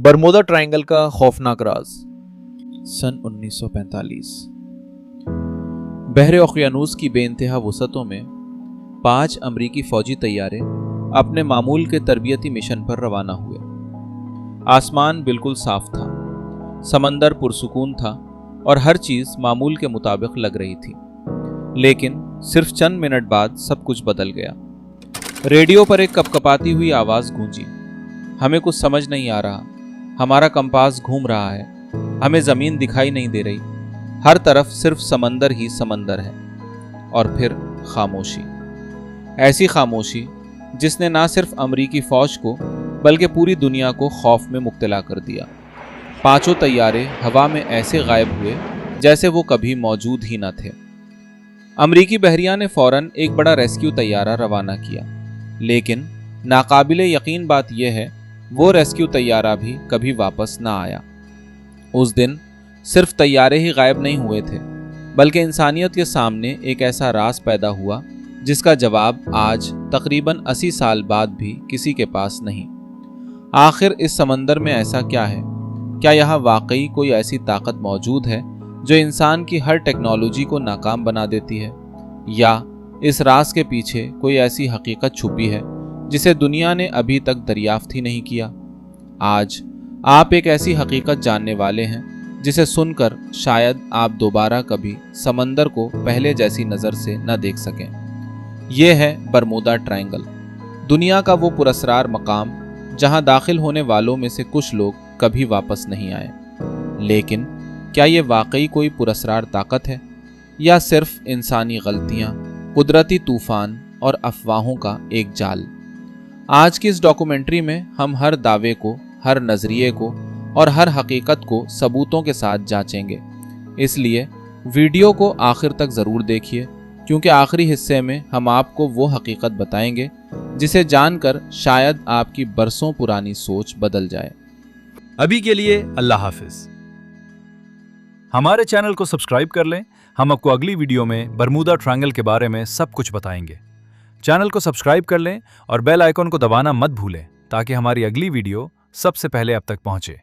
बरमोदा triangle का खौफनाक राज। सन 1945 बहरे ओकियानूस की बेइंतहा वसअतों में 5 अमरीकी फौजी तैयारे अपने मामूल के तरबियती मिशन पर रवाना हुए। आसमान बिल्कुल साफ था, समंदर पुरसुकून था और हर चीज मामूल के मुताबिक लग रही थी। लेकिन सिर्फ चंद मिनट बाद सब कुछ बदल गया। रेडियो पर एक कपकपाती हुई आवाज गूंजी। हमें कुछ समझ नहीं आ रहा, हमारा कंपास घूम रहा है, हमें जमीन दिखाई नहीं दे रही, हर तरफ सिर्फ समंदर ही समंदर है। और फिर खामोशी, ऐसी खामोशी जिसने ना सिर्फ अमरीकी फौज को बल्कि पूरी दुनिया को खौफ में मुब्तला कर दिया। 5 तैयारे हवा में ऐसे गायब हुए जैसे वो कभी मौजूद ही न थे। अमरीकी बहरिया ने फौरन एक बड़ा रेस्क्यू तैयारा रवाना किया, लेकिन नाकाबिले यकीन बात यह है वो रेस्क्यू तैयारा भी कभी वापस ना आया। उस दिन सिर्फ तैयारे ही गायब नहीं हुए थे, बल्कि इंसानियत के सामने एक ऐसा राज पैदा हुआ जिसका जवाब आज तकरीबन 80 साल बाद भी किसी के पास नहीं। आखिर इस समंदर में ऐसा क्या है? क्या यहाँ वाकई कोई ऐसी ताकत मौजूद है जो इंसान की हर टेक्नोलॉजी को नाकाम बना देती है? या इस राज के पीछे कोई ऐसी हकीकत छुपी है जिसे दुनिया ने अभी तक दरियाफ्त ही नहीं किया? आज आप एक ऐसी हकीकत जानने वाले हैं जिसे सुनकर शायद आप दोबारा कभी समंदर को पहले जैसी नज़र से न देख सकें। यह है बरमूदा ट्रायंगल, दुनिया का वो पुरस्कार मकाम जहां दाखिल होने वालों में से कुछ लोग कभी वापस नहीं आए। लेकिन क्या ये वाकई कोई पुरस्कार ताकत है या सिर्फ इंसानी गलतियां, कुदरती तूफान और अफवाहों का एक जाल? आज की इस डॉक्यूमेंट्री में हम हर दावे को, हर नज़रिए को और हर हकीकत को सबूतों के साथ जांचेंगे। इसलिए वीडियो को आखिर तक ज़रूर देखिए, क्योंकि आखिरी हिस्से में हम आपको वो हकीकत बताएंगे जिसे जानकर शायद आपकी बरसों पुरानी सोच बदल जाए। अभी के लिए अल्लाह हाफिज। हमारे चैनल को सब्सक्राइब कर लें, हम आपको अगली वीडियो में बरमूदा ट्रायंगल के बारे में सब कुछ बताएंगे। चैनल को सब्सक्राइब कर लें और बेल आइकॉन को दबाना मत भूलें ताकि हमारी अगली वीडियो सबसे पहले आप तक पहुंचे।